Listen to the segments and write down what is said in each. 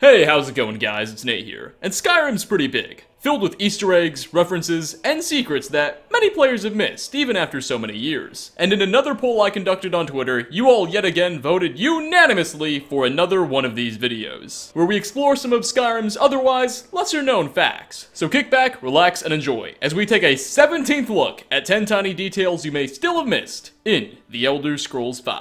Hey, how's it going, guys? It's Nate here. And Skyrim's pretty big, filled with Easter eggs, references, and secrets that many players have missed, even after so many years. And in another poll I conducted on Twitter, you all yet again voted unanimously for another one of these videos, where we explore some of Skyrim's otherwise lesser-known facts. So kick back, relax, and enjoy, as we take a 17th look at 10 tiny details you may still have missed in The Elder Scrolls V.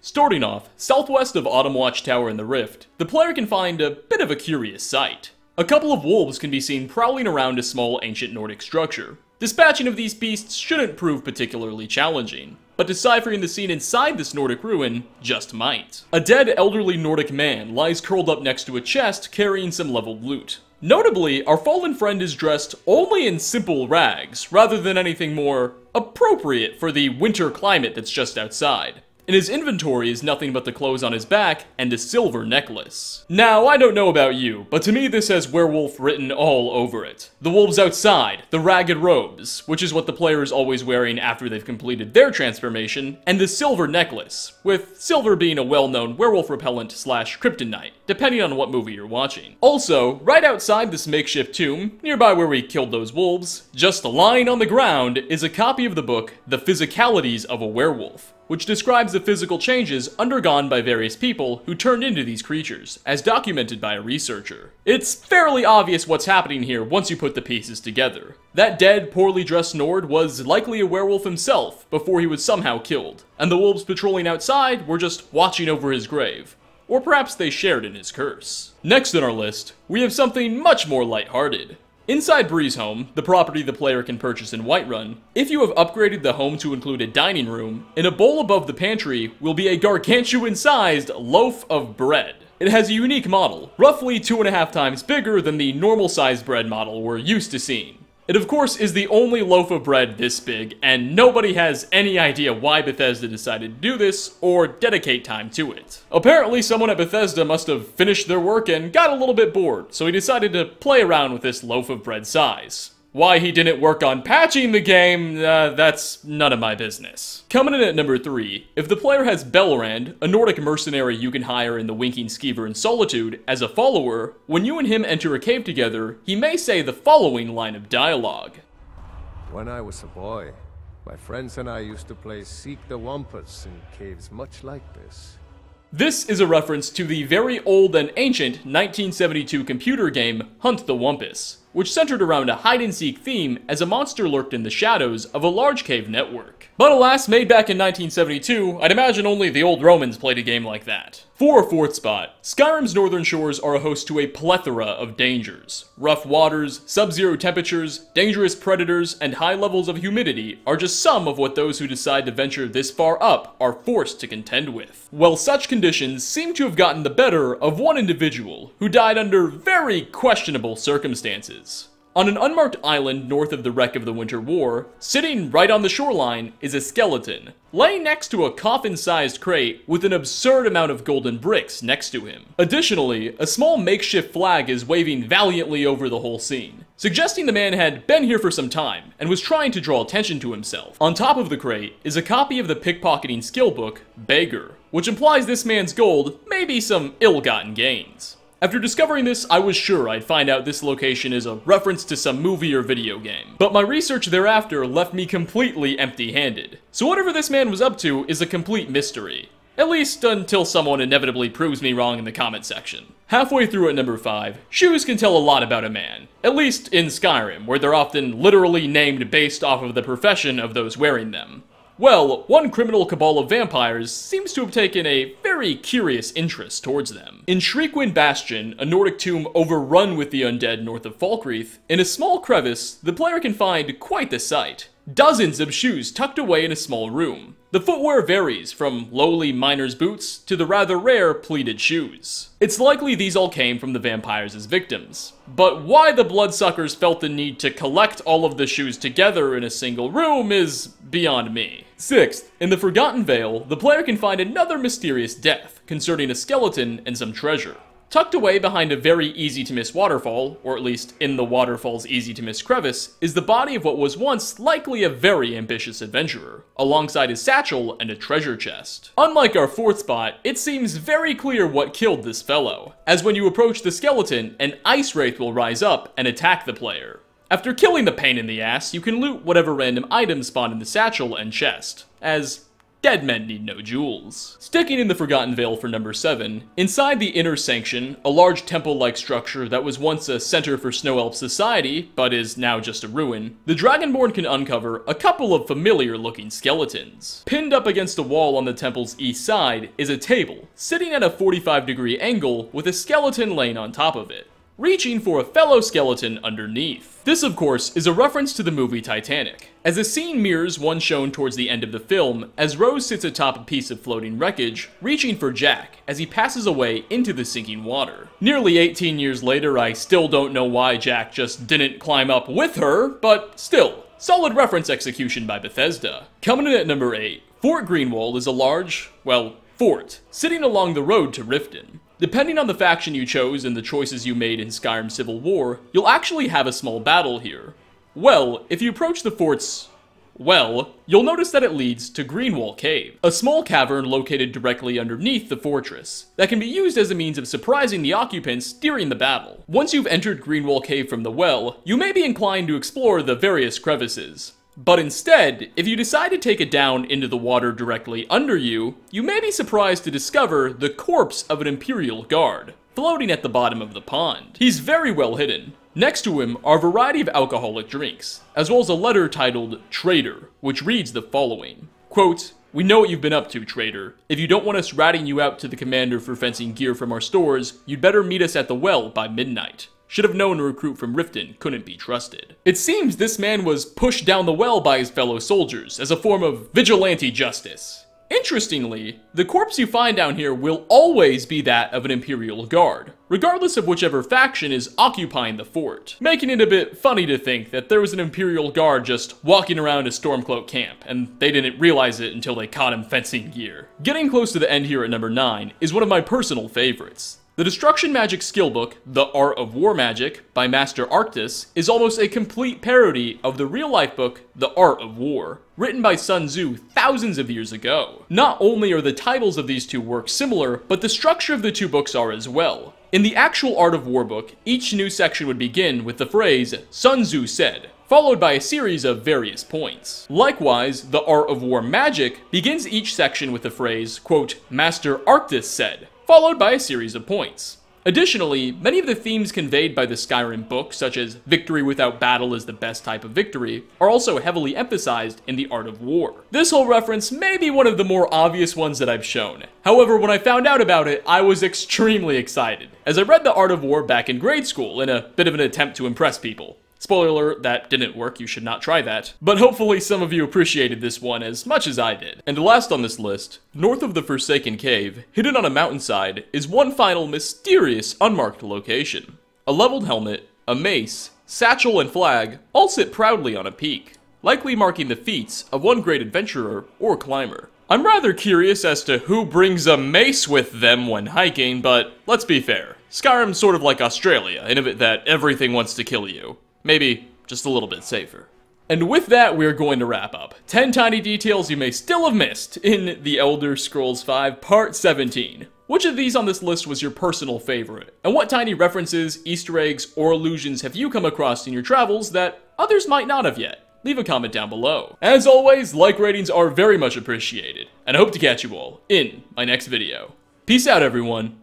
Starting off, southwest of Autumn Watchtower in the Rift, the player can find a bit of a curious sight. A couple of wolves can be seen prowling around a small ancient Nordic structure. Dispatching of these beasts shouldn't prove particularly challenging, but deciphering the scene inside this Nordic ruin just might. A dead elderly Nordic man lies curled up next to a chest carrying some leveled loot. Notably, our fallen friend is dressed only in simple rags, rather than anything more appropriate for the winter climate that's just outside. In his inventory is nothing but the clothes on his back and a silver necklace. Now, I don't know about you, but to me this has werewolf written all over it. The wolves outside, the ragged robes, which is what the player is always wearing after they've completed their transformation, and the silver necklace, with silver being a well-known werewolf repellent / kryptonite, depending on what movie you're watching. Also, right outside this makeshift tomb, nearby where we killed those wolves, just lying on the ground is a copy of the book The Physicalities of a Werewolf, which describes the physical changes undergone by various people who turned into these creatures, as documented by a researcher. It's fairly obvious what's happening here once you put the pieces together. That dead, poorly dressed Nord was likely a werewolf himself before he was somehow killed, and the wolves patrolling outside were just watching over his grave. Or perhaps they shared in his curse. Next on our list, we have something much more lighthearted. Inside Bree's home, the property the player can purchase in Whiterun, if you have upgraded the home to include a dining room, in a bowl above the pantry will be a gargantuan-sized loaf of bread. It has a unique model, roughly 2.5 times bigger than the normal-sized bread model we're used to seeing. It of course is the only loaf of bread this big, and nobody has any idea why Bethesda decided to do this, or dedicate time to it. Apparently someone at Bethesda must have finished their work and got a little bit bored, so he decided to play around with this loaf of bread size. Why he didn't work on patching the game, that's none of my business. Coming in at number 3, if the player has Belrand, a Nordic mercenary you can hire in the Winking Skeever in Solitude, as a follower, when you and him enter a cave together, he may say the following line of dialogue. When I was a boy, my friends and I used to play Seek the Wampus in caves much like this. This is a reference to the very old and ancient 1972 computer game Hunt the Wumpus, which centered around a hide-and-seek theme as a monster lurked in the shadows of a large cave network. But alas, made back in 1972, I'd imagine only the old Romans played a game like that. For our 4th spot, Skyrim's northern shores are a host to a plethora of dangers. Rough waters, sub-zero temperatures, dangerous predators, and high levels of humidity are just some of what those who decide to venture this far up are forced to contend with. Well, such conditions seem to have gotten the better of one individual who died under very questionable circumstances. On an unmarked island north of the wreck of the Winter War, sitting right on the shoreline is a skeleton, laying next to a coffin-sized crate with an absurd amount of golden bricks next to him. Additionally, a small makeshift flag is waving valiantly over the whole scene, suggesting the man had been here for some time and was trying to draw attention to himself. On top of the crate is a copy of the pickpocketing skill book, Beggar, which implies this man's gold may be some ill-gotten gains. After discovering this, I was sure I'd find out this location is a reference to some movie or video game, but my research thereafter left me completely empty-handed. So whatever this man was up to is a complete mystery. At least until someone inevitably proves me wrong in the comment section. Halfway through at number 5, shoes can tell a lot about a man. At least in Skyrim, where they're often literally named based off of the profession of those wearing them. Well, one criminal cabal of vampires seems to have taken a very curious interest towards them. In Shriekwin Bastion, a Nordic tomb overrun with the undead north of Falkreath, in a small crevice, the player can find quite the sight. Dozens of shoes tucked away in a small room. The footwear varies from lowly miner's boots to the rather rare pleated shoes. It's likely these all came from the vampires as victims. But why the bloodsuckers felt the need to collect all of the shoes together in a single room is beyond me. 6th, in the Forgotten Vale, the player can find another mysterious death concerning a skeleton and some treasure. Tucked away behind a very easy-to-miss waterfall, or at least in the waterfall's easy-to-miss crevice, is the body of what was once likely a very ambitious adventurer, alongside his satchel and a treasure chest. Unlike our fourth spot, it seems very clear what killed this fellow, as when you approach the skeleton, an ice wraith will rise up and attack the player. After killing the pain in the ass, you can loot whatever random items spawn in the satchel and chest, as dead men need no jewels. Sticking in the Forgotten Vale for number 7, inside the Inner Sanction, a large temple-like structure that was once a center for Snow Elf society, but is now just a ruin, the Dragonborn can uncover a couple of familiar-looking skeletons. Pinned up against a wall on the temple's east side is a table, sitting at a 45-degree angle with a skeleton laying on top of it, reaching for a fellow skeleton underneath. This, of course, is a reference to the movie Titanic, as the scene mirrors one shown towards the end of the film, as Rose sits atop a piece of floating wreckage, reaching for Jack as he passes away into the sinking water. Nearly 18 years later, I still don't know why Jack just didn't climb up with her, but still, solid reference execution by Bethesda. Coming in at number 8, Fort Greenwall is a large, well, fort, sitting along the road to Riften. Depending on the faction you chose and the choices you made in Skyrim Civil War, you'll actually have a small battle here. Well, if you approach the fort's well, you'll notice that it leads to Greenwall Cave, a small cavern located directly underneath the fortress, that can be used as a means of surprising the occupants during the battle. Once you've entered Greenwall Cave from the well, you may be inclined to explore the various crevices. But instead, if you decide to take it down into the water directly under you, you may be surprised to discover the corpse of an Imperial guard, floating at the bottom of the pond. He's very well hidden. Next to him are a variety of alcoholic drinks, as well as a letter titled Traitor, which reads the following. Quote, "We know what you've been up to, traitor. If you don't want us ratting you out to the commander for fencing gear from our stores, you'd better meet us at the well by midnight. Should have known a recruit from Riften couldn't be trusted." It seems this man was pushed down the well by his fellow soldiers as a form of vigilante justice. Interestingly, the corpse you find down here will always be that of an Imperial guard, regardless of whichever faction is occupying the fort, making it a bit funny to think that there was an Imperial guard just walking around a Stormcloak camp, and they didn't realize it until they caught him fencing gear. Getting close to the end here at number 9 is one of my personal favorites. The Destruction Magic skill book, The Art of War Magic, by Master Arctis, is almost a complete parody of the real-life book, The Art of War, written by Sun Tzu thousands of years ago. Not only are the titles of these two works similar, but the structure of the two books are as well. In the actual Art of War book, each new section would begin with the phrase, Sun Tzu said, followed by a series of various points. Likewise, The Art of War Magic begins each section with the phrase, quote, Master Arctis said, followed by a series of points. Additionally, many of the themes conveyed by the Skyrim book, such as victory without battle is the best type of victory, are also heavily emphasized in the Art of War. This whole reference may be one of the more obvious ones that I've shown. However, when I found out about it, I was extremely excited, as I read the Art of War back in grade school in a bit of an attempt to impress people. Spoiler alert, that didn't work, you should not try that. But hopefully some of you appreciated this one as much as I did. And last on this list, north of the Forsaken Cave, hidden on a mountainside, is one final mysterious unmarked location. A leveled helmet, a mace, satchel, and flag all sit proudly on a peak, likely marking the feats of one great adventurer or climber. I'm rather curious as to who brings a mace with them when hiking, but let's be fair. Skyrim's sort of like Australia, in a bit that everything wants to kill you. Maybe just a little bit safer. And with that, we're going to wrap up 10 tiny details you may still have missed in The Elder Scrolls V Part 17. Which of these on this list was your personal favorite? And what tiny references, Easter eggs, or allusions have you come across in your travels that others might not have yet? Leave a comment down below. As always, like ratings are very much appreciated, and I hope to catch you all in my next video. Peace out, everyone.